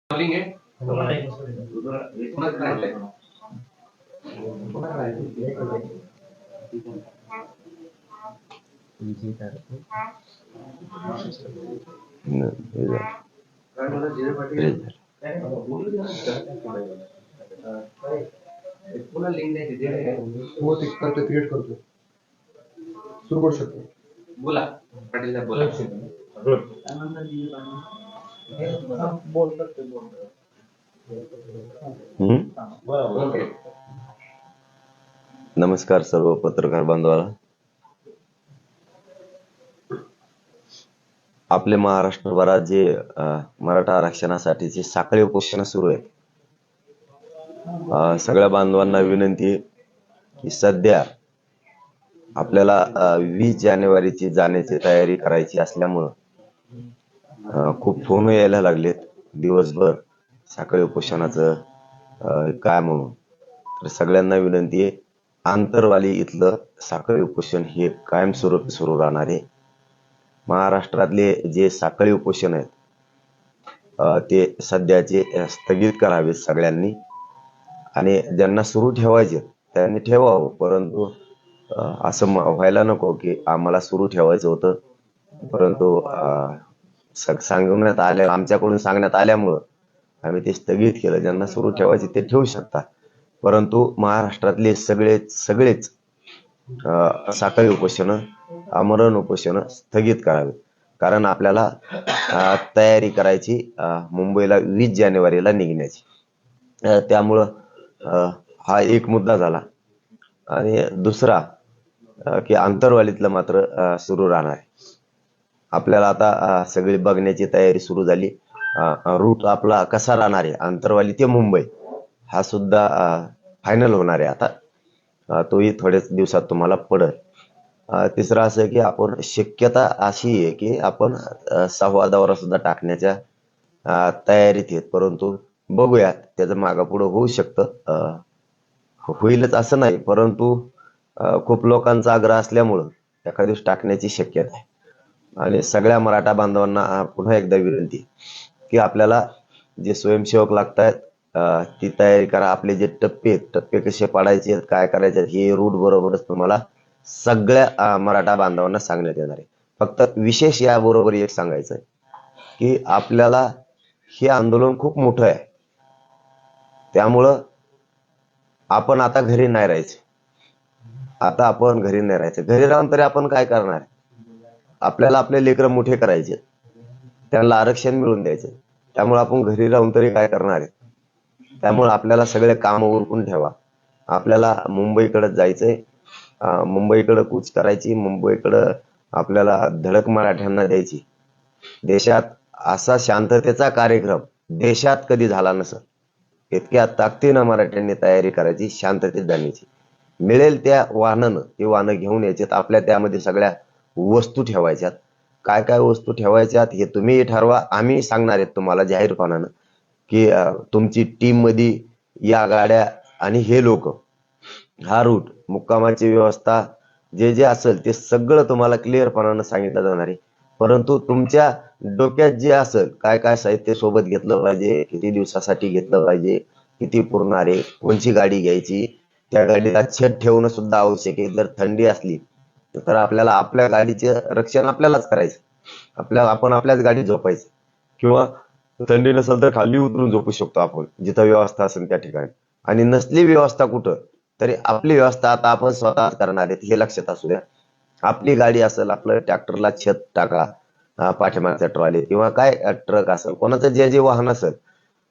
Travelling आहे पुन्हा link द्यायची हो ते करतो क्रिएट करतो सुरू करू शकतो बोला पाटील साहेब बोला नमस्कार सर्व पत्रकार बांधवाला. आपले महाराष्ट्रभरात जे मराठा आरक्षणासाठीचे साखळी उपोषण सुरू आहेत, सगळ्या बांधवांना विनंती आहे की सध्या आपल्याला 20 जानेवारीची जाण्याची तयारी करायची असल्यामुळं खूप फोन यायला लागलेत दिवसभर साखळी उपोषणाचं काय म्हणून. तर सगळ्यांना विनंती आहे, आंतरवाली इथलं साखळी उपोषण हे कायमस्वरूपी सुरू राहणार आहे. महाराष्ट्रातले जे साखळी उपोषण आहेत ते सध्याचे स्थगित करावेत सगळ्यांनी, आणि ज्यांना सुरू ठेवायचे त्यांनी ठेवावं, परंतु असं व्हायला नको की आम्हाला सुरू ठेवायचं होतं परंतु सांगण्यात आले, आमच्याकडून सांगण्यात आल्यामुळं आम्ही ते स्थगित केलं. ज्यांना सुरू ठेवायचे ते ठेवू शकता, परंतु महाराष्ट्रातले सगळेच साखळी उपोषण, आमरण उपोषण स्थगित करावे. कारण आपल्याला तयारी करायची मुंबईला 20 जानेवारीला निघण्याची. त्यामुळं हा एक मुद्दा झाला. आणि दुसरा की आंतरवालीतलं मात्र सुरू राहणार आहे. आपल्याला आता सगळी बघण्याची तयारी सुरू झाली. रूट आपला कसा राहणार आहे आंतरवाली ते मुंबई हा सुद्धा फायनल होणार आहे आता. तोही थोड्याच दिवसात तुम्हाला पडेल. तिसरं असं की आपण शक्यता अशी आहे की आपण 6वा दौरा सुद्धा टाकण्याच्या तयारीत आहेत, परंतु बघूया त्याचं मागापुढं होऊ शकतं. होईलच असं नाही, परंतु खूप लोकांचा आग्रह असल्यामुळं एखाद्या दिवशी टाकण्याची शक्यता आहे. आणि सगळ्या मराठा बांधवांना पुन्हा एकदा विनंती की आपल्याला जे स्वयंसेवक लागतायत ती तयारी करा. आपले जे टप्पे कसे पाडायचे, काय करायचे, हे रूट बरोबरच तुम्हाला सगळ्या मराठा बांधवांना सांगण्यात येणार आहे. फक्त विशेष याबरोबर एक सांगायचं आहे की आपल्याला हे आंदोलन खूप मोठं आहे, त्यामुळं आपण आता घरी नाही राहायचं. आता आपण घरी नाही राहायचं. घरी राहून तरी आपण काय करणार? आपल्याला आपले लेकरं मोठे करायचे, त्यांना आरक्षण मिळवून द्यायचे. त्यामुळे आपण घरी राहून तरी काय करणार आहे? त्यामुळे आपल्याला सगळे काम उरकून ठेवा. आपल्याला मुंबईकडे जायचंय, मुंबईकडे कूच करायची, मुंबईकडं आपल्याला धडक मराठ्यांना द्यायची. देशात असा शांततेचा कार्यक्रम देशात कधी झाला नसेल. इतक्या ताकदीनं मराठ्यांनी तयारी करायची, शांततेत जाण्याची. मिळेल त्या वाहनानं ते वाहनं घेऊन यायच्यात. आपल्या त्यामध्ये सगळ्या वस्तू ठेवायच्यात. काय काय वस्तू ठेवायच्यात हे तुम्ही ठरवा. आम्ही सांगणार आहेत तुम्हाला जाहीरपणानं की तुमची टीम मध्ये या गाड्या आणि हे लोक, हा रूट, मुक्कामाची व्यवस्था, जे जे असेल ते सगळं तुम्हाला क्लिअरपणानं सांगितलं जाणार आहे. परंतु तुमच्या डोक्यात जे असेल, काय काय साहित्य सोबत घेतलं पाहिजे, किती दिवसासाठी घेतलं पाहिजे, किती पुरणार आहे, कोणची गाडी घ्यायची, त्या गाडीला छत ठेवणं सुद्धा आवश्यक आहे. जर थंडी असली तर आपल्याला आपल्या गाडीचे रक्षण आपल्यालाच करायचं. आपण आपल्याच गाडीत झोपायचं, किंवा थंडी नसेल तर खाली उतरून झोपू शकतो आपण जिथं व्यवस्था असेल त्या ठिकाणी. आणि नसली व्यवस्था कुठं तरी आपली व्यवस्था आता आपण स्वतः करणार आहेत, हे लक्षात असू द्या. आपली गाडी असेल, आपलं ट्रॅक्टरला छत टाका, पाठीमागच्या ट्रॉली किंवा काय ट्रक असेल, कोणाचं जे जे वाहन असेल,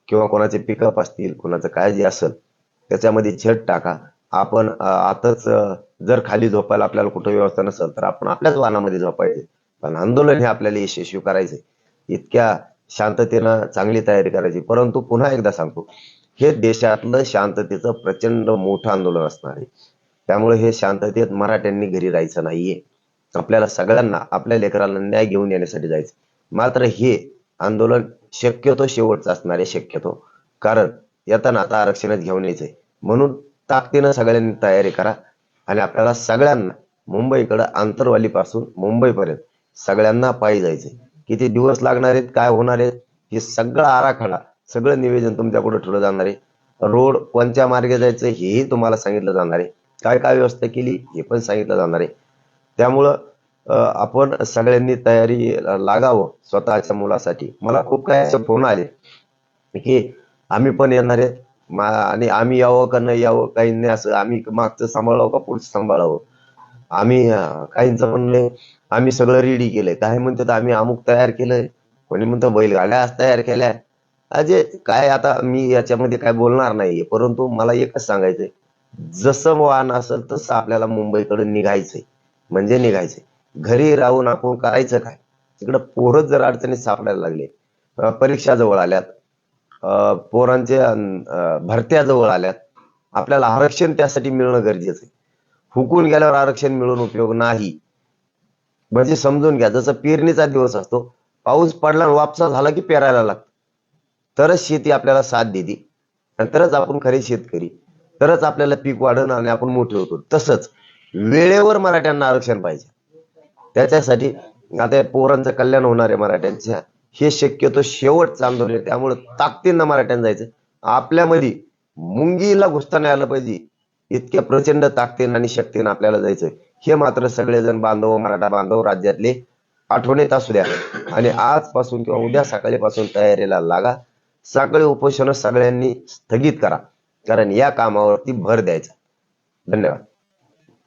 किंवा कोणाचे पिकअप असतील, कोणाचं काय जे असेल त्याच्यामध्ये छत टाका. आपण आताच जर खाली झोपायला आपल्याला कुठं व्यवस्था नसेल तर आपण आपल्याच वाहनामध्ये झोपायचे. पण आंदोलन हे आपल्याला यशस्वी करायचंय. इतक्या शांततेनं चांगली तयारी करायची. परंतु पुन्हा एकदा सांगतो, हे देशातलं शांततेचं प्रचंड मोठं आंदोलन असणार आहे. त्यामुळे हे शांततेत मराठ्यांनी घरी राहायचं नाहीये. आपल्याला सगळ्यांना आपल्या लेकरांना न्याय घेऊन येण्यासाठी जायचं. मात्र हे आंदोलन शक्यतो शेवटचं असणार आहे, शक्यतो. कारण येताना आता आरक्षणच घेऊन यायचंय. म्हणून ताकदीनं सगळ्यांनी तयारी करा. आणि आपल्याला सगळ्यांना मुंबईकडं, आंतरवालीपासून मुंबईपर्यंत सगळ्यांना पायी जायचंय. किती दिवस लागणार आहेत, काय होणार आहेत, हे सगळा आराखडा सगळं नियोजन तुमच्याकडे ठेवलं जाणार आहे. रोड कोणत्या मार्गे जायचं हेही तुम्हाला सांगितलं जाणार आहे. काय काय व्यवस्था केली हे पण सांगितलं जाणार आहे. त्यामुळं आपण सगळ्यांनी तयारी लागावं स्वतःच्या मुलासाठी. मला खूप काही असे फोन आले की आम्ही पण येणार आहे आणि आम्ही यावं का नाही यावं, काही नाही असं आम्ही मागचं सांभाळावं का पुढचं सांभाळावं. आम्ही काहींचं म्हणणे आम्ही सगळं रेडी केलंय, काय म्हणतात आम्ही अमुक तयार केलंय, कोणी म्हणतं बैलगाड्या आज तयार केल्या. अजे काय आता मी याच्यामध्ये काय बोलणार नाहीये, परंतु मला एकच सांगायचंय, जसं वाहन असेल तसं आपल्याला मुंबईकडे निघायचंय. म्हणजे निघायचंय. घरी राहून आपण करायचं काय? तिकडं पोरच जर अडचणीत सापडायला लागले, परीक्षा जवळ आल्यात, पोरांच्या भरत्या जवळ आल्यात, आपल्याला आरक्षण त्यासाठी मिळणं गरजेचं आहे. हुकून गेल्यावर आरक्षण मिळून उपयोग नाही. म्हणजे समजून घ्या, जसं पेरणीचा दिवस असतो, पाऊस पडला आणि वापसा झाला की पेरायला लागतं, तरच शेती आपल्याला साथ देते, आणि तरच आपण खरे शेतकरी, तरच आपल्याला पीक वाढणं आणि आपण मोठे होतो. तसंच वेळेवर मराठ्यांना आरक्षण पाहिजे. त्याच्यासाठी आता पोरांचं कल्याण होणार आहे मराठ्यांच्या, हे शक्यतो शेवटचं आंदोलन आहे. त्यामुळे ताकदीनं मराठ्यांना जायचं. आपल्यामध्ये मुंगीला घुसता नाही आलं पाहिजे, इतक्या प्रचंड ताकदीनं आणि शक्तीनं आपल्याला जायचंय. हे मात्र सगळेजण बांधव, मराठा बांधव राज्यातले आठवणीत असू द्या आणि आजपासून किंवा उद्या सकाळीपासून तयारीला लागा. साखळी उपोषण सगळ्यांनी स्थगित करा, कारण या कामावरती भर द्यायचा. धन्यवाद.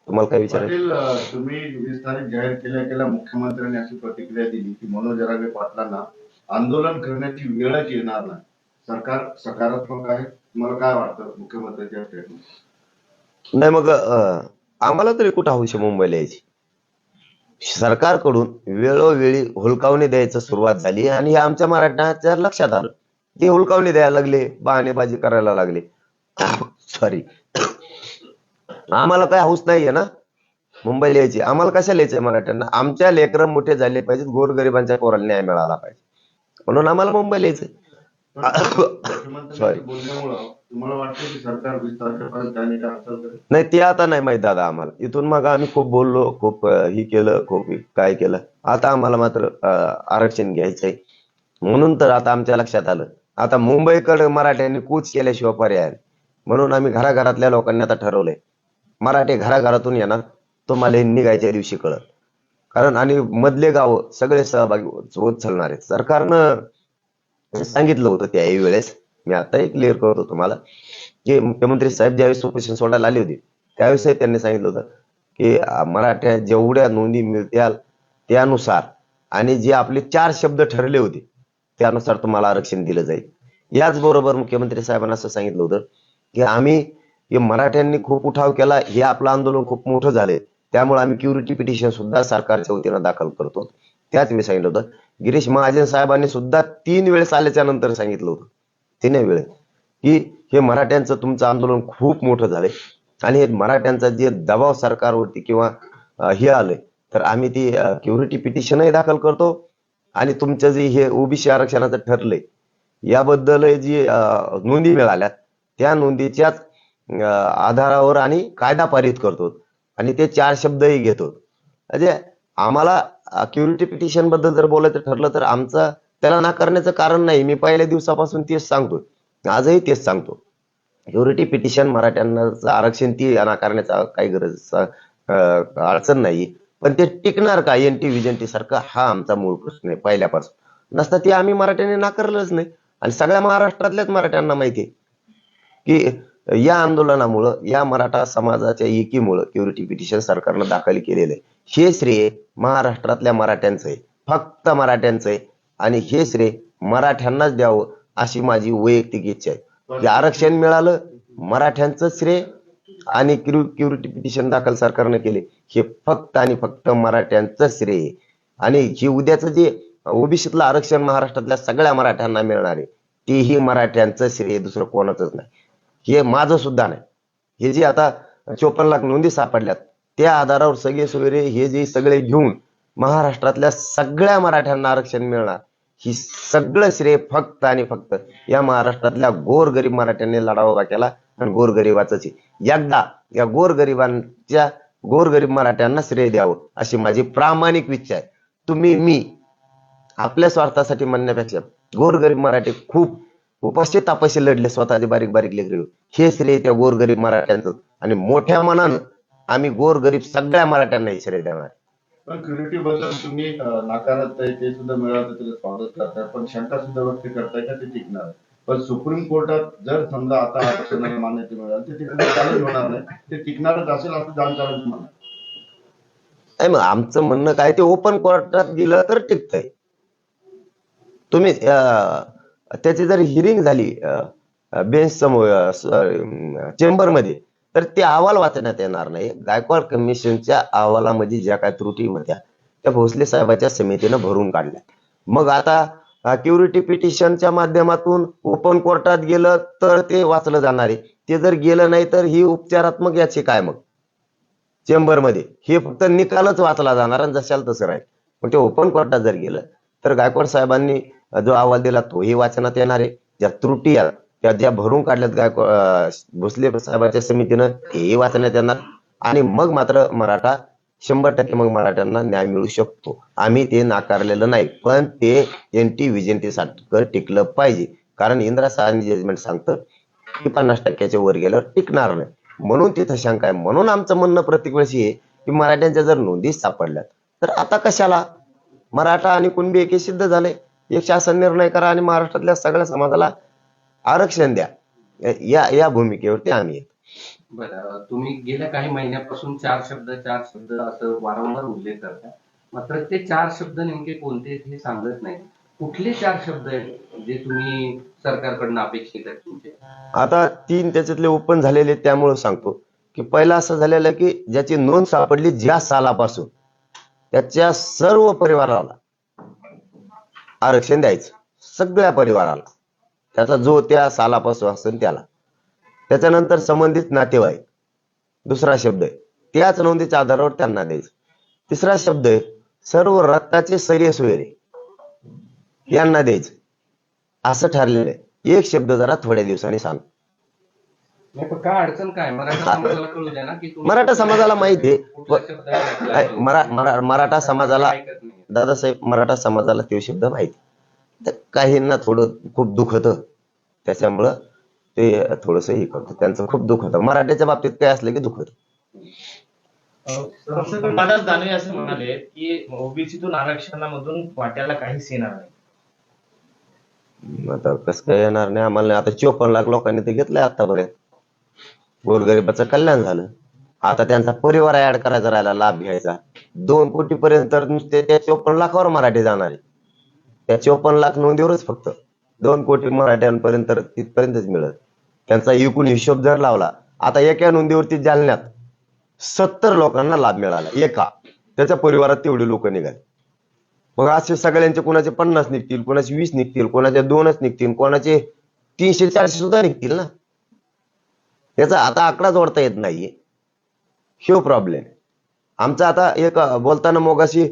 तुम्हाला काय विचारायचं? पाटील, तुम्ही 20 तारीख जाहीर केल्या मुख्यमंत्र्यांनी अशी प्रतिक्रिया दिली की मनोज जरांगे पाटलांना आंदोलन करण्याची वेळच येणार नाही. सरकार सकारात्मक आहे. तुम्हाला काय वाटतं मुख्यमंत्र्यांच्या स्टेटमेंट? नाही मग आम्हाला तरी कुठं हौशी मुंबईला यायची. सरकारकडून वेळोवेळी हुलकावणी द्यायचं सुरुवात झाली आणि हे आमच्या मराठ्यांच्या लक्षात आलं. ते हुलकावणी द्यायला लागले, बहाणेबाजी करायला लागले. सॉरी, आम्हाला काय हौस नाहीये ना मुंबईला यायची. आम्हाला कशाला यायचंय मराठ्यांना? आमच्या लेकरं मोठे झाले पाहिजेत, गोरगरिबांच्या पोराला न्याय मिळाला पाहिजे, म्हणून आम्हाला मुंबईला यायचंय. मुख्यमंत्र्यांच्या बोलण्यामुळं तुम्हाला वाटतं की सरकार 20 तारखेपर्यंत काही नाही हालचाल करेल? नाही, ते आता नाही माहित दादा आम्हाला. इथून मग आम्ही खूप बोललो, खूप ही केलं, खूप काय केलं. आता आम्हाला मात्र आरक्षण घ्यायचंय, म्हणून तर आता आमच्या लक्षात आलं. आता मुंबईकडे मराठ्यांनी कूच केल्याशिवाय पर्याय नाही. म्हणून आम्ही घराघरातल्या लोकांनी आता ठरवलंय, मराठी घराघरातून येणार, तुम्हाला हे निघायच्या दिवशी कळत. कारण आणि मधले गाव सगळे सहभागी होत चालणार आहेत. सरकारनं सांगितलं होतं त्याही वेळेस, मी आताही क्लिअर करतो तुम्हाला, की मुख्यमंत्री साहेब ज्यावेळेस उपोषण सोडायला आले होते त्यावेळेस त्यांनी सांगितलं होतं की मराठ्या जेवढ्या नोंदी मिळतील त्यानुसार आणि जे आपले 4 शब्द ठरले होते त्यानुसार तुम्हाला आरक्षण दिलं जाईल. याचबरोबर मुख्यमंत्री साहेबांना असं सांगितलं होतं की आम्ही हे मराठ्यांनी खूप उठाव केला, हे आपलं आंदोलन खूप मोठं झालंय, त्यामुळे आम्ही क्युरिटी पिटिशन सुद्धा सरकारच्या वतीनं दाखल करतो. त्याच मी सांगितलं होतं. गिरीश महाजन साहेबांनी सुद्धा 3 वेळेस आल्याच्या नंतर सांगितलं होतं, 3 वेळेस, की हे मराठ्यांचं तुमचं आंदोलन खूप मोठं झालंय आणि हे मराठ्यांचा जे दबाव सरकारवरती किंवा हे आलंय, तर आम्ही ती क्युरिटी पिटिशनही दाखल करतो आणि तुमचं जे हे ओबीसी आरक्षणाचं ठरलंय याबद्दल जी नोंदी मिळाल्या त्या नोंदीच्याच आधारावर आणि कायदा पारित करतो आणि ते 4 शब्दही घेतो. म्हणजे आम्हाला क्युरिटी पिटिशन बद्दल जर बोलायचं ठरलं तर आमचं त्याला नाकारण्याचं कारण नाही. मी पहिल्या दिवसापासून तेच सांगतोय, आजही तेच सांगतो. क्युरिटी पिटिशन मराठ्यांचं आरक्षण ती नाकारण्याचा काही गरज अडचण नाही, पण ते टिकणार का एनटी विजनटी सारखं, हा आमचा मूळ प्रश्न आहे पहिल्यापासून. नसता ते आम्ही मराठ्यांनी नाकारलंच नाही आणि सगळ्या महाराष्ट्रातल्याच मराठ्यांना माहिती आहे की या आंदोलनामुळं, या मराठा समाजाच्या एकीमुळं क्युरिटी पिटिशन सरकारनं दाखल केलेलं आहे. हे श्रेय महाराष्ट्रातल्या मराठ्यांचं आहे, फक्त मराठ्यांचं आहे आणि हे श्रेय मराठ्यांनाच द्यावं अशी माझी वैयक्तिक इच्छा आहे. आरक्षण मिळालं मराठ्यांचं श्रेय आणि क्युरिटी पिटिशन दाखल सरकारनं केले हे फक्त आणि फक्त मराठ्यांचं श्रेय. आणि हे उद्याचं जे ओबीसीतलं आरक्षण महाराष्ट्रातल्या सगळ्या मराठ्यांना मिळणार आहे तेही मराठ्यांचं श्रेय, दुसरं कोणाचंच नाही. हे माझं सुद्धा नाही. हे जे आता 54 लाख नोंदी सापडल्यात त्या आधारावर सगळे सोयरे हे जे सगळे घेऊन महाराष्ट्रातल्या सगळ्या मराठ्यांना आरक्षण मिळणार, ही सगळं श्रेय फक्त आणि फक्त या महाराष्ट्रातल्या गोरगरीब मराठ्यांनी लढा उभा केला आणि गोरगरिबाच एकदा या गोरगरीब मराठ्यांना श्रेय द्यावं अशी माझी प्रामाणिक इच्छा आहे. तुम्ही मी आपल्या स्वार्थासाठी म्हणण्यापेक्षा गोरगरीब मराठी खूप उपाशी तापाशी लढले स्वतःचे बारीक बारीक लेकरे. हे श्रेय त्या गोरगरीब मराठ्यांचं, आणि मोठ्या मनानं आम्ही गोरगरीब सगळ्या मराठ्यांना हे श्रेय देणार. पण क्युरिटी बद्दल तुम्ही नाकारत आहे ते सुद्धा मिळालं त्याला स्वागत करताय, पण शंका सुद्धा व्यक्त करताय का ते टिकणार आहे? पण सुप्रीम कोर्टात जर समजा आता आरक्षणाला मान्यता मिळाली तर तिकडे चालू होणार नाही, ते टिकणारच असेल असं जाणकारांचं म्हणणं आहे. नाही, मग आमचं म्हणणं काय, ते ओपन कोर्टात गेलं तर टिकतंय. तुम्ही त्याची जर हिअरिंग झाली बेंच समोर चेंबरमध्ये, तर ते अहवाल वाचण्यात येणार नाही. गायकवाड कमिशनच्या अहवालामध्ये ज्या काय त्रुटी होत्या त्या भोसले साहेबाच्या समितीनं भरून काढल्या. मग आता क्युरिटी पिटिशनच्या माध्यमातून ओपन कोर्टात गेलं तर ते वाचलं जाणार आहे. ते जर गेलं नाही तर ही उपचारात्मक याची काय मग चेंबरमध्ये हे फक्त निकालच वाचला जाणार आणि जशाला तसं राहील. पण ते ओपन कोर्टात जर गेलं तर गायकवाड साहेबांनी जो अहवाल दिला तोही वाचनात येणार आहे. ज्या त्रुटी आहेत त्या ज्या भरून काढल्यात गायकवाड भोसले साहेबांच्या समितीनं हेही वाचण्यात येणार. आणि मग मात्र मराठा 100% मग मराठ्यांना न्याय मिळू शकतो. आम्ही ते नाकारलेलं नाही, पण ते एनटी विजयंतीसाठी टिकलं पाहिजे. कारण इंदिरा साहनी जजमेंट सांगतं की 50% वर गेल्यावर टिकणार नाही, म्हणून तिथं शंका आहे. म्हणून आमचं म्हणणं प्रत्येक वेळेस आहे की मराठ्यांच्या जर नोंदी सापडल्यात तर आता कशाला मराठा आणि कुणबी एकी सिद्ध झाले, एक शासन निर्णय करा आणि महाराष्ट्रातल्या सगळ्या समाजाला आरक्षण द्या. या भूमिकेवरती आम्ही आहे. बरं, तुम्ही गेल्या काही महिन्यापासून चार शब्द असं वारंवार उल्लेख करता, मात्र ते 4 शब्द नेमके कोणते हे सांगत नाही. कुठले 4 शब्द आहेत जे तुम्ही सरकारकडनं अपेक्षित आहेत तुमचे? आता 3 त्याच्यातले ओपन झालेले त्यामुळे सांगतो की पहिला असं झालेलं की ज्याची नोंद सापडली ज्या सालापासून त्याच्या सर्व परिवाराला आरक्षण द्यायचं, सगळ्या परिवाराला, त्याचा जो त्या सालापासून असेल त्याला. त्याच्यानंतर संबंधित नातेवाईक दुसरा शब्द आहे, त्याच नोंदीच्या आधारावर त्यांना द्यायचं. तिसरा शब्द आहे सर्व रक्ताचे सैर्य सोयरे यांना द्यायचं, असं ठरलेलं आहे. एक शब्द जरा थोड्या दिवसांनी सांग. नाही, पण काय अडचण काय? मराठा समाजाला कळू द्या ना की तुम्ही मराठा समाजाला माहिती आहे, कुठला शब्द आहे. मराठा समाजाला, ऐकत नाही. दादासाहेब, मराठा समाजाला तो शब्द माहिती. तर काहींना थोडं खूप दुखत, त्याच्यामुळं ते थोडस हे करतो, त्यांचं खूप दुख होतं. मराठ्याच्या बाबतीत काय असलं की दुखत. मानस दानवे असे म्हणाले की ओबीसीतून आरक्षणामधून वाट्याला काहीच येणार नाही. आता कसं काय येणार नाही आम्हाला? आता 54 लाख लोकांनी ते घेतलंय आतापर्यंत. गोरगरिबाचं कल्याण झालं. आता त्यांचा परिवार ऍड करायचा राहिला, लाभ घ्यायचा. 2 कोटी पर्यंत तर नुसते त्या 54 लाखावर मराठी जाणार आहे. त्या 54 लाख नोंदीवरच फक्त 2 कोटी मराठ्यांपर्यंत तिथपर्यंतच मिळत. त्यांचा एकूण हिशोब जर लावला, आता एका नोंदीवरती जालन्यात 70 लोकांना लाभ मिळाला एका, त्याच्या परिवारात तेवढे लोक निघाले. मग असे सगळ्यांचे कोणाचे 50 निघतील, कोणाचे 20 निघतील, कोणाचे 2च निघतील, कोणाचे 300-400 सुद्धा निघतील ना. त्याचा आता आकडा जोडता येत नाहीये, ह्यो प्रॉब्लेम आमचा. आता एक बोलताना मोगाशी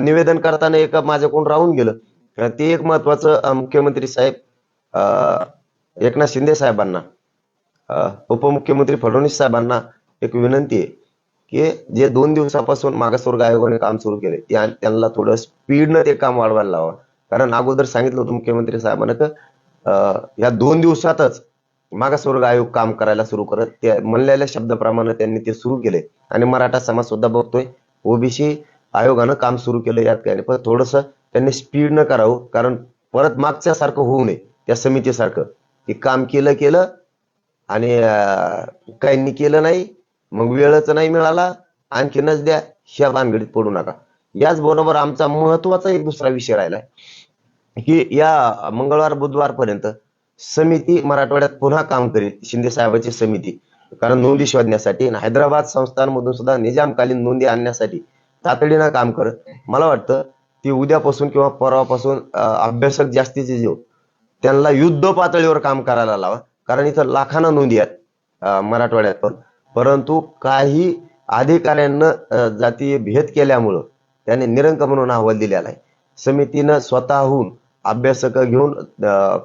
निवेदन करताना एक माझ्याकडून राहून गेलं. ते एक महत्वाचं मुख्यमंत्री साहेब एकनाथ शिंदे साहेबांना, उपमुख्यमंत्री फडणवीस साहेबांना एक विनंती आहे की जे 2 दिवसापासून मागासवर्ग आयोगाने काम सुरू केले त्यांना थोडं स्पीडनं ते काम वाढवायला लावा. कारण अगोदर सांगितलं होतं मुख्यमंत्री साहेबांना की या 2 दिवसातच मागासवर्ग आयोग काम करायला सुरू करत, त्या म्हणलेल्या शब्दाप्रमाणे त्यांनी ते सुरू केले. आणि मराठा समाज सुद्धा बघतोय ओबीसी आयोगानं काम सुरू केलं यात काय नाही, पण थोडस त्यांनी स्पीडनं करावं. कारण परत मागच्या सारखं होऊ नये, त्या समितीसारखं की काम केलं आणि काहींनी केलं नाही, मग वेळच नाही मिळाला, आणखीनच द्या, ह्या भानगडीत पडू नका. याचबरोबर आमचा महत्वाचा एक दुसरा विषय राहिलाय की या मंगळवार बुधवार पर्यंत समिती मराठवाड्यात पुन्हा काम करेल, शिंदे साहेबांची समिती. कारण नोंदी शोधण्यासाठी हैदराबाद संस्थांमधून सुद्धा निजामकालीन नोंदी आणण्यासाठी तातडीनं काम करत. मला वाटतं ती उद्यापासून किंवा परवापासून अभ्यासक जास्तीचे जे त्यांना युद्ध पातळीवर काम करायला लावा. कारण इथं लाखांना नोंदी आहेत मराठवाड्यात पण, परंतु काही अधिकाऱ्यांना जातीय भेद केल्यामुळं त्याने निरंक म्हणून अहवाल दिलेला आहे. समितीनं स्वतःहून अभ्यासक घेऊन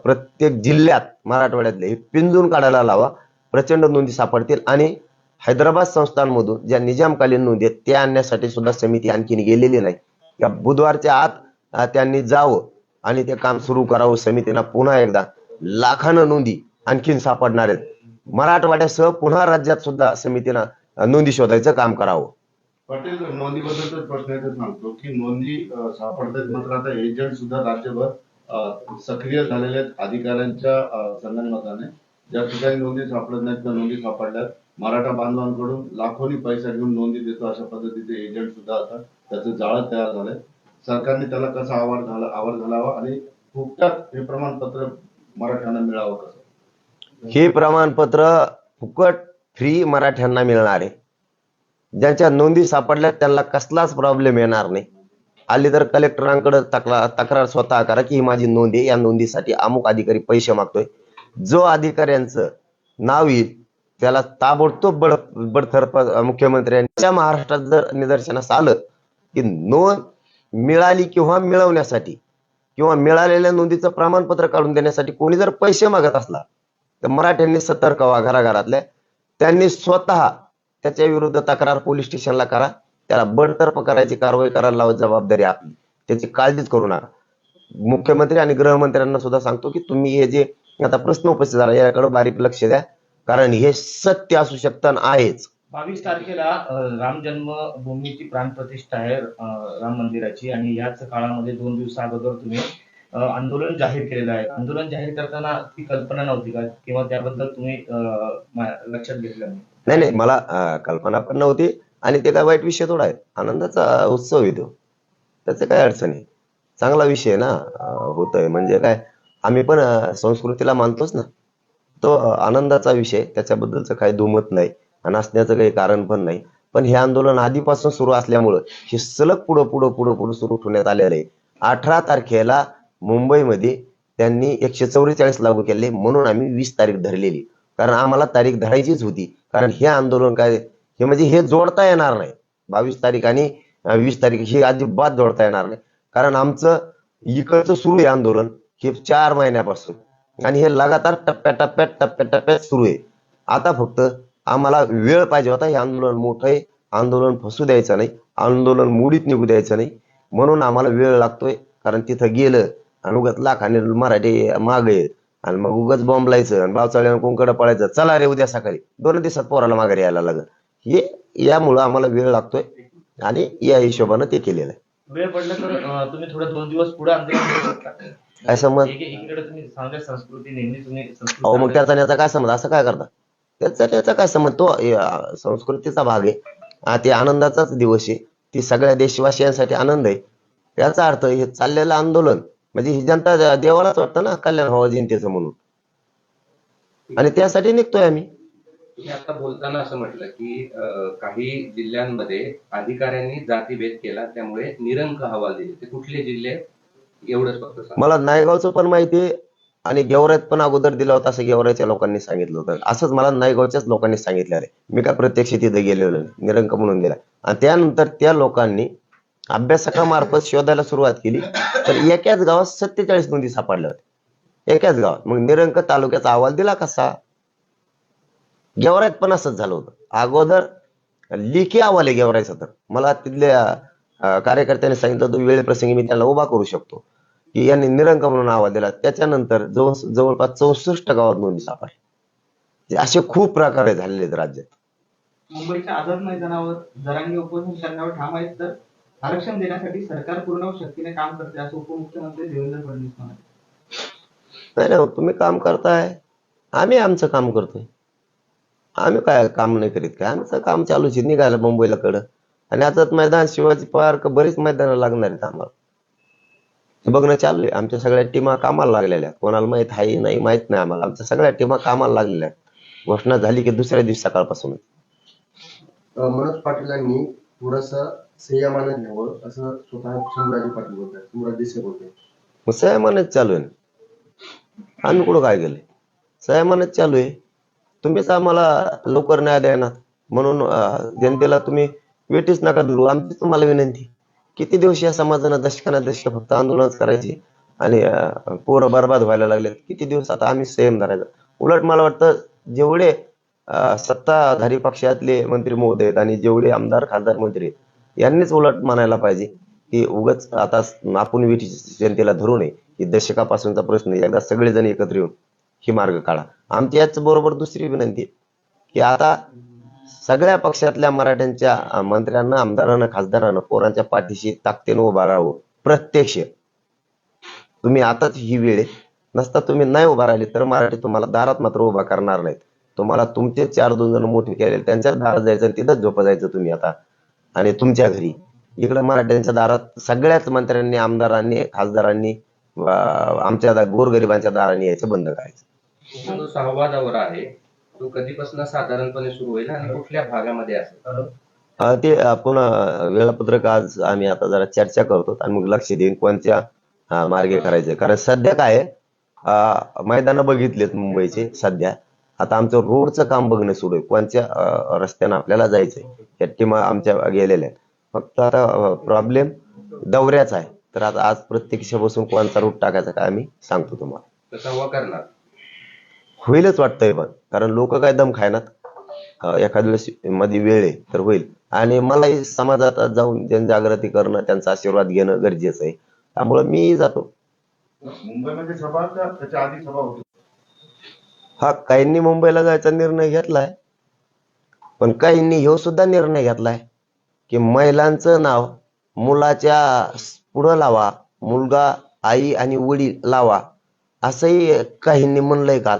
प्रत्येक जिल्ह्यात मराठवाड्यातले हे पिंजून काढायला लावा. प्रचंड नोंदी सापडतील. आणि हैदराबाद संस्थांमधून ज्या निजामकालीन नोंदी आहेत त्या आणण्यासाठी सुद्धा समिती आणखीन गेलेली नाही. या बुधवारच्या आत त्यांनी जावं आणि ते काम सुरू करावं समितीनं पुन्हा एकदा. लाखानं नोंदी आणखीन सापडणार आहेत. मराठवाड्यासह पुन्हा राज्यात सुद्धा समितीनं नोंदी शोधायचं काम करावं. पाटील, नोंदीबद्दलच प्रश्न एकच सांगतो की नोंदी सापडतात, मात्र आता एजंट सुद्धा राज्यभर सक्रिय झालेले आहेत अधिकाऱ्यांच्या संगनमताने. ज्या ठिकाणी नोंदी सापडत नाहीत त्या नोंदी सापडल्यात. मराठा बांधवांकडून लाखोनी पैसा घेऊन नोंदी देतो अशा पद्धतीचे एजंट सुद्धा आता त्याचं जाळं तयार झालंय. सरकारने त्याला कसा आवार घालावा आणि फुकटात हे प्रमाणपत्र मराठ्यांना मिळावं कसं? हे प्रमाणपत्र फुकट फ्री मराठ्यांना मिळणार आहे. ज्यांच्या नोंदी सापडल्या त्यांना कसलाच प्रॉब्लेम येणार नाही. आली तर कलेक्टरांकडे तक्रार स्वतः करा की ही माझी नोंद आहे, या नोंदीसाठी अमुक अधिकारी पैसे मागतोय. जो अधिकाऱ्यांचं नाव येईल त्याला ताबडतोब बडतर्फ मुख्यमंत्र्यांच्या महाराष्ट्रात जर निदर्शनास आलं की नोंद मिळाली किंवा मिळवण्यासाठी किंवा मिळालेल्या नोंदीचं प्रमाणपत्र काढून देण्यासाठी कोणी जर पैसे मागत असला तर मराठ्यांनी सतर्क व्हा. घराघरातल्या त्यांनी स्वतः त्याच्या विरुद्ध तक्रार पोलीस स्टेशनला करा. त्याला बडतर्फ करायची कारवाई करायला लावत जबाबदारी आपली. त्याची काळजीच करू नका. मुख्यमंत्री आणि गृहमंत्र्यांना सुद्धा सांगतो की तुम्ही हे जे आता प्रश्न उपस्थित झाला याकडे बारीक लक्ष द्या, कारण हे सत्य असू शकतं आहेच. 22 तारखेला राम जन्मभूमीची प्राणप्रतिष्ठा आहे राम मंदिराची, आणि याच काळामध्ये 2 दिवसा अगोदर तुम्ही आंदोलन जाहीर केलेलं आहे. आंदोलन जाहीर करताना ती कल्पना नव्हती का, किंवा त्याबद्दल तुम्ही लक्षात घेतलं नाही? नाही, मला कल्पना पण नव्हती आणि ते काय वाईट विषय थोडा आहे. आनंदाचा उत्सव येतो, त्याचं काय अडचण आहे. चांगला विषय आहे ना. होतोय म्हणजे काय, आम्ही पण संस्कृतीला मानतोच ना. तो आनंदाचा विषय, त्याच्याबद्दलचं काही दुमत नाही आणि असण्याचं काही कारण पण नाही. पण हे आंदोलन आधीपासून सुरू असल्यामुळं हे सलग पुढं सुरू ठेवण्यात आलेलं आहे. 18 तारखेला मुंबईमध्ये त्यांनी 144 लागू केले म्हणून आम्ही 20 तारीख धरलेली, कारण आम्हाला तारीख धरायचीच होती. कारण हे आंदोलन काय हे म्हणजे हे जोडता येणार नाही. 22 तारीख आणि 20 तारीख हे अजिबात जोडता येणार नाही, कारण आमचं इकडचं सुरू आहे आंदोलन हे 4 महिन्यापासून आणि हे लगातार टप्प्याटप्प्यात सुरू आहे. आता फक्त आम्हाला वेळ पाहिजे होता. हे आंदोलन मोठं आहे, आंदोलन फसू द्यायचं नाही, आंदोलन मोडीत निघू द्यायचं नाही, म्हणून आम्हाला वेळ लागतोय. कारण तिथं गेलं आणि उगाच लाखाने मराठी मागे आणि मग उगाच बॉम्ब लायचं आणि बावचाळ्यानं कोणकडे पळायचं, चला रे उद्या सकाळी 2 दिवसात पोराला माघारी यायला लागलं. हे यामुळं आम्हाला वेळ लागतोय आणि या हिशोबानं ते केलेलं आहे. वेळ पडला तर तुम्ही थोडं 2 दिवस पुढे आंदोलन करू शकता. काय समज? इकडे तुम्ही चांगल्या संस्कृती नेहमी तुम्ही अहो मग त्याचा याचा काय समज? असं काय करता? त्याचा काय समज? तो संस्कृतीचा भाग आहे. ते आनंदाचाच दिवस आहे. ती सगळ्या देशवासियांसाठी आनंद आहे. याचा अर्थ हे चाललेलं आंदोलन म्हणजे ही जनता देवालाच वाटतं ना कल्याण व्हावं जनतेचं म्हणून, आणि त्यासाठी निघतोय आम्ही. तुम्ही आता बोलताना असं म्हटलं की काही जिल्ह्यांमध्ये अधिकाऱ्यांनी जातीभेद केला त्यामुळे निरंक अहवाल दिले. ते कुठले जिल्हे एवढंच फक्त सांगा. मला नायगावचं पण माहिती आहे आणि गेवराईत पण अगोदर दिला होता असं गेवराईच्या लोकांनी सांगितलं होतं. असंच मला नायगावच्याच लोकांनी सांगितलं आहे. मी काय प्रत्यक्ष तिथे गेलेलो नाही. निरंक म्हणून दिला आणि त्यानंतर त्या लोकांनी अभ्यासकामार्फत शोधायला सुरुवात केली तर एकाच गावात 47 नोंदी सापडल्या होत्या. एकाच गावात. मग निरंक तालुक्याचा अहवाल दिला कसा? गेवराईत पण असंच झालं होतं. अगोदर लेखी अहवाल आहे गेवराईचा. तर मला तिथल्या कार्यकर्त्यांनी सांगितलं होतं वेळेप्रसंगी मी त्याला उभा करू शकतो की यांनी निरंक म्हणून अहवाल दिला. त्याच्यानंतर जवळपास 64 गावात नोंदी सापडल्या. असे खूप प्रकार झालेले आहेत राज्यात. मुंबईच्या आझाद मैदानावर जरांगे उपोषण करण्यावर ठाम आहेत, तर आरक्षण देण्यासाठी सरकार पूर्ण शक्तीने काम करते असं उपमुख्यमंत्री देवेंद्र फडणवीस म्हणाले. नाही, तुम्ही काम करताय, आम्ही आमचं काम करतोय. आम्ही काय काम नाही करीत काय? आमचं काम चालूच आहे. निघायला मुंबईला कडं आणि आझाद मैदान, शिवाजी पार्क, बरीच मैदानं लागणार आहेत आम्हाला. बघणं चालू आहे. आमच्या सगळ्या टीमा कामाला लागलेल्या. कोणाला माहित आहे नाही माहित नाही आम्हाला. आमच्या सगळ्या टीमा कामाला लागलेल्या आहेत. घोषणा झाली की दुसऱ्या दिवशी सकाळपासून. मनोज पाटीलांनी थोडंसं संयमानं घ्यावं असं स्वतः शंभूराजे पाटील बोलतात, शंभूराज देसाई बोलतात. मग संयमानच चालू आहे. आम्ही कुठं काय केलंय? संयमानच चालू आहे. तुम्हीच आम्हाला लवकर न्याय देणार म्हणून जनतेला तुम्ही वेटीच नका धरू. आमची तुम्हाला विनंती, किती दिवस या समाजानं दशक फक्त आंदोलनच करायची आणि पोरं बरबाद व्हायला लागले. किती दिवस आता आम्ही संयम धरायचा? उलट मला वाटतं जेवढे सत्ताधारी पक्षातले मंत्री महोदय आहेत आणि जेवढे आमदार खासदार मंत्री आहेत यांनीच उलट म्हणायला पाहिजे की उगाच आता आपण वेटी जनतेला धरू नये. की दशकापासूनचा प्रश्न एकदा सगळेजण एकत्र येऊन ही मार्ग काढा. आमची याच बरोबर दुसरी विनंती आहे की आता सगळ्या पक्षातल्या मराठ्यांच्या मंत्र्यांना, आमदारांना, खासदारांना पोरांच्या पाठीशी ताकदीनं उभा राहावं. प्रत्यक्ष तुम्ही आताच ही वेळ आहे. नसता तुम्ही नाही उभा राहिले तर मराठी तुम्हाला दारात मात्र उभा करणार नाहीत. तुम्हाला तुमचे 4-2 जण मोठे केले त्यांच्या दारात जायचं आणि तिथंच झोपा जायचं तुम्ही आता. आणि तुमच्या घरी इकडे मराठ्यांच्या दारात सगळ्याच मंत्र्यांनी, आमदारांनी, खासदारांनी आमच्या गोरगरिबांच्या दाराने यायचं बंद करायचं. जो 6वा दौरा आहे तो कधीपासून साधारणपणे सुरू होईल आणि कुठल्या भागामध्ये असेल? ते आपण वेळापत्रक आज आम्ही आता जरा चर्चा करतो आणि मग लक्ष देईन कोणत्या मार्गे करायचे. कारण सध्या काय मैदानं बघितलेत मुंबईचे. सध्या आता आमचं रोडचं काम बघणं सुरू आहे. कोणत्या रस्त्यानं आपल्याला जायचंय या टीम आमच्या गेलेल्या आहेत. फक्त आता प्रॉब्लेम दौऱ्याचा आहे. तर आता आज प्रत्यक्ष बसून कोणता रूट टाकायचा काय आम्ही सांगतो तुम्हाला. तर तेव्हा करणार होईलच वाटतंय पण, कारण लोक काय दम खायनात. एखाद्या वेळेस मध्ये वेळ आहे तर होईल. आणि मलाही समाजात जाऊन जनजागृती करणं, त्यांचा आशीर्वाद घेणं गरजेचं आहे. त्यामुळे मी जातो. मुंबईमध्ये सभा का त्याच्या आधी सभा होती? हा, काहींनी मुंबईला जायचा निर्णय घेतलाय, पण काहींनी ह्यो सुद्धा निर्णय घेतलाय की महिलांचं नाव मुलाच्या पुढं लावा, मुलगा आई आणि वडील लावा, असंही काहींनी म्हणलंय काल.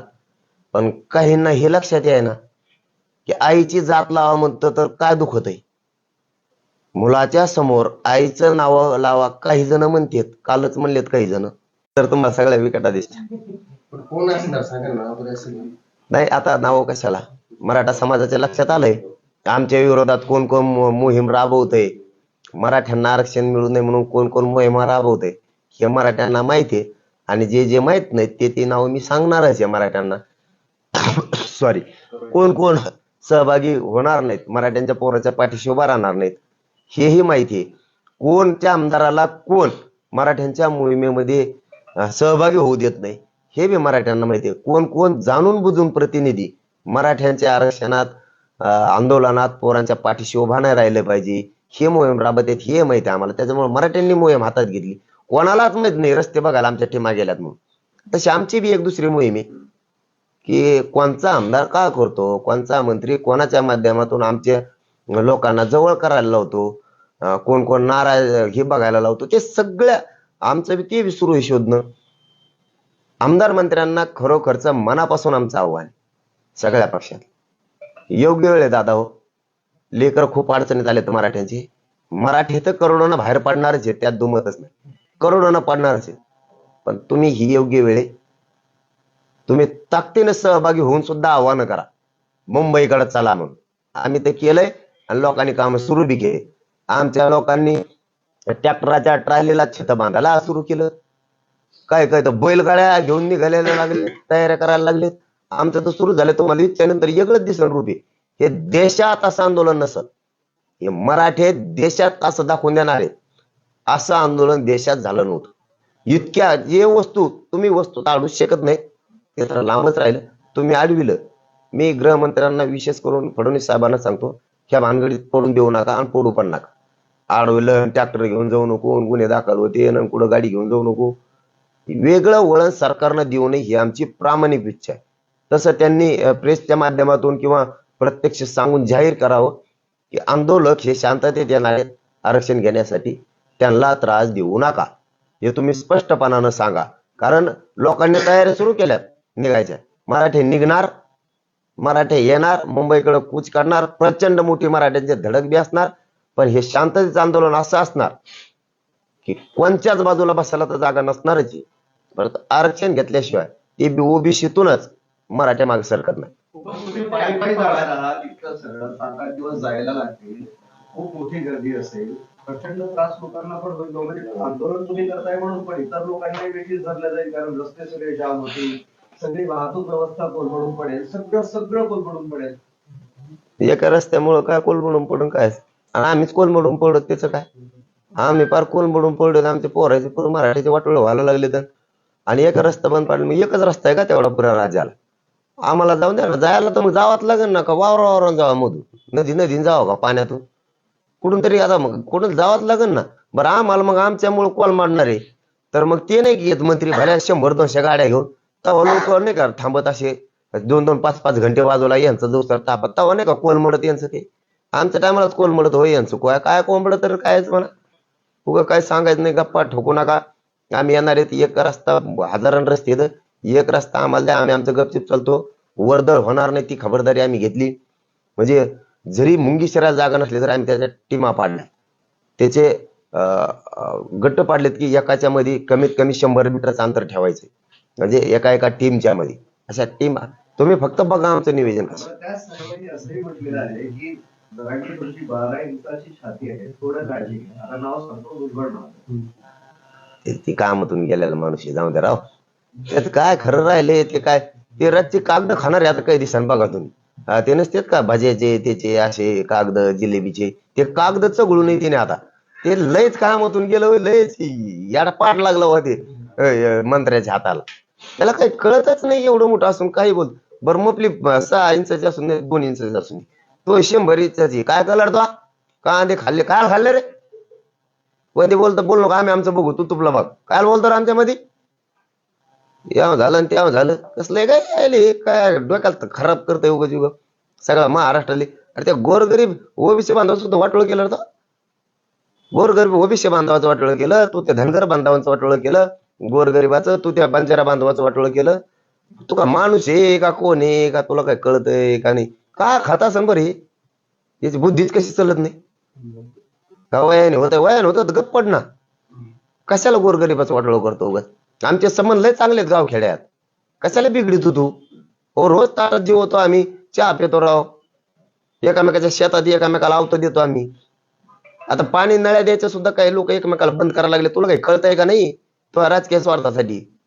पण काहींना हे लक्षात आहे ना की आईची जात लावा म्हणतं तर काय दुखत आहे. मुलाच्या समोर आईचं नाव लावा काही जण म्हणतात, कालच म्हणलेत काही जण. तर तुम्हाला सगळ्या विकटा दिसतात. पण कोण असणार सांगा ना, आपण असं नाही, आता नाव कशाला, मराठा समाजाच्या लक्षात आलंय आमच्या विरोधात कोण कोण मोहीम राबवतंय, मराठ्यांना आरक्षण मिळू नये म्हणून कोण कोण मोहिमा राबवतंय हे मराठ्यांना माहिती आहे. आणि जे जे माहित नाहीत ते नाव मी सांगणारच आहे मराठ्यांना. सॉरी, कोण कोण सहभागी होणार नाहीत, मराठ्यांच्या पोराच्या पाठीशी उभा राहणार नाहीत हेही माहिती आहे. कोणत्या आमदाराला कोण मराठ्यांच्या मोहिमेमध्ये सहभागी होऊ देत नाही हे बी मराठ्यांना माहिती आहे. कोण कोण जाणून बुजून प्रतिनिधी मराठ्यांच्या आरक्षणात, आंदोलनात पोरांच्या पाठीशी उभा नाही राहिले पाहिजे हे मोहीम राबत आहेत हे माहिती आहे आम्हाला. त्याच्यामुळे मराठ्यांनी मोहीम हातात घेतली. कोणालाच माहित नाही रस्ते बघायला आमच्या टीमा गेल्यात म्हणून. तशी आमची बी एक दुसरी मोहीम आहे की कोणचा आमदार का करतो, कोणचा मंत्री कोणाच्या माध्यमातून आमच्या लोकांना जवळ करायला लावतो, कोण कोण नाराज हे बघायला लावतो, ते सगळ्या आमचं बी ते सुरू आहे शोधणं. आमदार मंत्र्यांना खरोखरचं मनापासून आमचं आव्हान सगळ्या पक्षात. योग्य वेळ आहे दादा हो, लेकर खूप अडचणीत आले तर मराठ्यांची. मराठी तर करोडोनं बाहेर पडणारच आहे, त्यात दुमतच नाही, करोडोनं पडणारच आहे. पण तुम्ही ही योग्य वेळ आहे, तुम्ही ताकदीनं सहभागी होऊन सुद्धा आव्हान करा मुंबईकडे चला म्हणून. आम्ही ते केलंय आणि लोकांनी काम सुरू बी केले. आमच्या लोकांनी ट्रॅक्टराच्या ट्रॉलीला छत बांधायला सुरू केलं. काय काय तर बैलगाड्या घेऊन निघायला लागले, तयाऱ्या करायला लागले. आमचं तर सुरू झालं. तुम्हाला इच्छानंतर वेगळंच दिसलं रूपे. हे देशात असं आंदोलन नसत, हे मराठे देशात असं दाखवून देणार आहे. असं आंदोलन देशात झालं नव्हतं. इतक्या जे वस्तू तुम्ही वस्तू टाळूच शकत नाही ते तर लांबच राहिलं. तुम्ही अडविलं. मी गृहमंत्र्यांना विशेष करून फडणवीस साहेबांना सांगतो, ह्या भानगडीत पडून देऊ नका आणि पडू पण नका. अडवलं, ट्रॅक्टर घेऊन जाऊ नको, गुन्हे दाखल होते, कुठं गाडी घेऊन जाऊ नको. वेगळं वळण सरकारनं देऊ नये ही आमची प्रामाणिक इच्छा आहे. तसं त्यांनी प्रेसच्या माध्यमातून किंवा प्रत्यक्ष सांगून जाहीर करावं की आंदोलक हे शांततेत येणार आहेत आरक्षण घेण्यासाठी, त्यांना त्रास देऊ नका हे तुम्ही स्पष्टपणानं सांगा. कारण लोकांनी तयारी सुरू केल्यात निघायच्या. मराठे निघणार, मराठे येणार, मुंबईकडे कूच करणार, प्रचंड मोठी मराठ्यांची धडक बी असणार. पण हे शांततेचं आंदोलन असं असणार की कोणत्याच बाजूला बसायला तर जागा नसणारच. परत आरक्षण घेतल्याशिवाय ते बी ओबीसीतूनच मराठ्या मागे सरकत नाही. तुम्ही पायी पायी जाणार आहात, इतकं सगळं 7-8 दिवस जायला लागतील, खूप मोठी गर्दी असेल, प्रचंड त्रास लोकांना पण होईल. वगैरे आंदोलन तुम्ही करताय म्हणून पण इतर लोकांनाही वेगळीच धरलं जाईल, कारण रस्ते सगळे जाम होतील, सगळी वाहतूक व्यवस्था कोलमडून पडेल, सगळं कोलमडून पडेल. एका रस्त्यामुळं काय कोलमडून पडून काय, आणि आम्हीच कोलमडून पडलो त्याचं काय. आम्ही फार कोलमडून पडलो, आमचे पोराचे पूर्ण मराठीचे वाटोळे व्हायला लागले तर. आणि एक रस्ता बंद पाडला, मग एकच रस्ता आहे का तेवढा पुऱ्या राज्याला. आम्हाला जाऊन द्या ना, जायला तर मग जावाच लागेल ना, का वावरावरून जावा, मधून नदीन जावं का पाण्यातून, कुठून तरी आता मग कुठून जावंच लागेल ना. बरं आम्हाला मग आमच्यामुळे कॉल मारणार आहे तर मग ते नाही घेत मंत्री भल्या 100-200 गाड्या घेऊन तेव्हा लोक नाही का थांबत असे 2-2, 5-5 घंटे वाजवला यांचा जो सर तापत तेव्हा नाही का कोलमडत यांचं ते आमच्या टायमालाच कोलमडत होय यांचं काय कोंबडत तर कायच म्हणा उगा काय सांगायचं नाही गप्पा ठोकू नका आम्ही येणार आहेत एक रस्ता हजारान रस्ते आहेत एक रस्ता आम्हाला द्या आम्ही आमचं गपचिप चालतो वर्दळ होणार नाही ती खबरदारी आम्ही घेतली म्हणजे जरी मुंगी शहराला जागा नसली तर आम्ही त्याच्या टीमा पाडल्या त्याचे गट्ट पाडलेत की एकाच्या मध्ये कमीत कमी 100 मीटरचं अंतर ठेवायचं म्हणजे एका टीमच्या मध्ये अशा टीम तुम्ही फक्त बघा आमचं नियोजन कसं त्या सर्वांनी असंही म्हटलेलं आहे की जरांगे तुमची 12 इंचाची छाती आहे थोडं काळजी घ्या आता नाव सांगतो उलगडणार ती कामातून गेलेला माणूस आहे, जाऊ दे राव त्यात काय खरं राहिले ते काय ते रातचे कागद खाणार आहे आता काही दिवसांनी बघा तुम्ही ते नसतेत का भाज्याचे त्याचे असे कागद जिलेबीचे ते कागद चघळू नये तिने आता ते लयच कामातून गेलं लयच याला पाठ लागलं होते मंत्र्याच्या हाताला त्याला काही कळतच नाही एवढं मोठं असून काही बोल बरं मपली 6 इंचाची असून 2 इंचाची असून तो 100 इंचाची काय कलर तो कांदे खाल्ले काय खाल्ले रे मध्ये बोलतो बोल नको आम्ही आमचं बघू तू तुपला बघ काय बोलतो रे आमच्यामध्ये याव झालं आणि त्याव झालं कसलं काय डोक्याला खराब करतंय उगाच उग सगळा महाराष्ट्राले अरे त्या गोरगरीब ओबीसी बांधव सुद्धा वाटोळ केलं तर गोरगरीब ओबीसी बांधवाचं वाटोळ केलं तू त्या धनगर बांधवांचं वाटोळ केलं गोरगरिबाचं तू त्या बंजारा बांधवाचं वाटोळ केलं तू का माणूस आहे का कोण आहे का तुला काय कळतंय का नाही का खाता असन बरं हे याची बुद्धीच कशी चालत नाही का वयाने होत गप्प पड ना कशाला गोरगरिबाचं वाटोळ करतो उगाच आमचे संबंध लय चांगलेत गाव खेड्यात कशाला बिघडित तू हो रोज ताटात जेवतो आम्ही चहा पितो राव एकामेकाच्या शेतात एकामेकाला आवतो देतो आम्ही आता पाणी नळ्या द्यायचं सुद्धा काही लोक एकमेकाला बंद करायला लागले तुला काही कळतंय का नाही तो राजकीय स्वार्थासाठी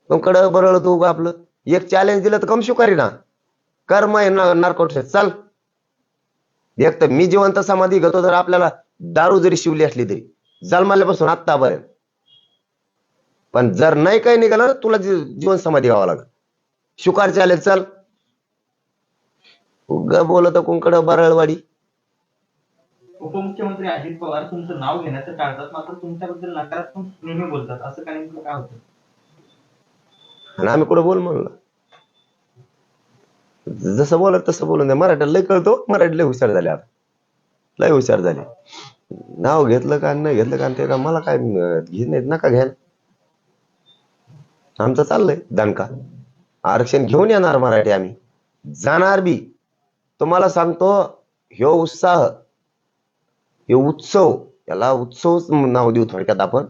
मग कडं बरळ तू आपलं एक चॅलेंज दिलं तर कम शुकारी ना कर्म आहे नार्कोटिक चाल एक तर मी जिवंत समाधी घेतो तर आपल्याला दारू जरी शिवली असली तरी जन्माल्यापासून आत्तापर्यंत पण जर नाही काही निघालं ना तुला जीवन समाधी घ्यावं लागेल शुकार चॅलेंज चाल उग बोलत कोणकडं बरळवाडी उपमुख्यमंत्री अजित पवार तुमचं नाव घेण्याचं टाळतात मात्र तुमच्याबद्दल नकारात्मक नेहमी बोलतात असं काय नेमकं काय होतं आणि आम्ही कुठं बोल म्हणलं जसं बोलत तसं बोलून द्या मराठीला लय कळतो मराठी लय हुशार झाले आता लय हुशार झाले नाव घेतलं का नाही घेतलं का ते का मला काय घेत नाहीत नका घ्यायला आमचं चाललंय दणका आरक्षण घेऊन येणार मराठी आम्ही जाणार बी तुम्हाला सांगतो ह्यो उत्साह हे उत्सव याला उत्सव नाव देऊ थोडक्यात आपण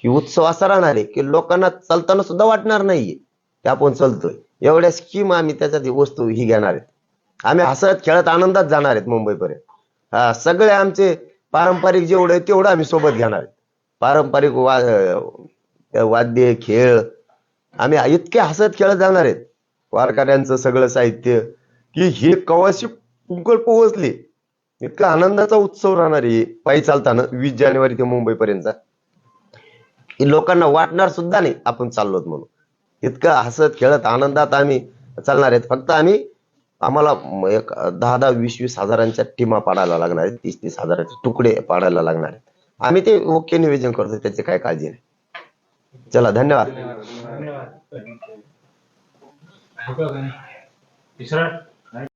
ही उत्सव असा राहणार आहे की लोकांना चालताना सुद्धा वाटणार नाहीये ते आपण चालतोय एवढ्या स्कीम आम्ही त्याच्यात वस्तू ही घेणार आहेत आम्ही हसत खेळत आनंदात जाणार आहेत मुंबईपर्यंत सगळे आमचे पारंपरिक जेवढे तेवढं आम्ही सोबत घेणार आहेत पारंपरिक वाद्य खेळ आम्ही इतके हसत खेळत जाणार आहेत वारकऱ्यांचं सगळं साहित्य की हे कवाशी कुंकळ पोहोचले इतका आनंदाचा उत्सव राहणार आहे पायी चालताना 20 जानेवारी ते मुंबईपर्यंतचा की लोकांना वाटणार सुद्धा नाही आपण चाललोत म्हणून इतकं हसत खेळत आनंदात आम्ही चालणार आहेत फक्त आम्हाला एक 10-20 हजारांच्या टीमा पाडायला लागणार आहेत 30-30 हजाराचे तुकडे पाडायला लागणार आहेत आम्ही ते ओके नियोजन करतो त्याची काय काळजी नाही चला धन्यवाद तिसरा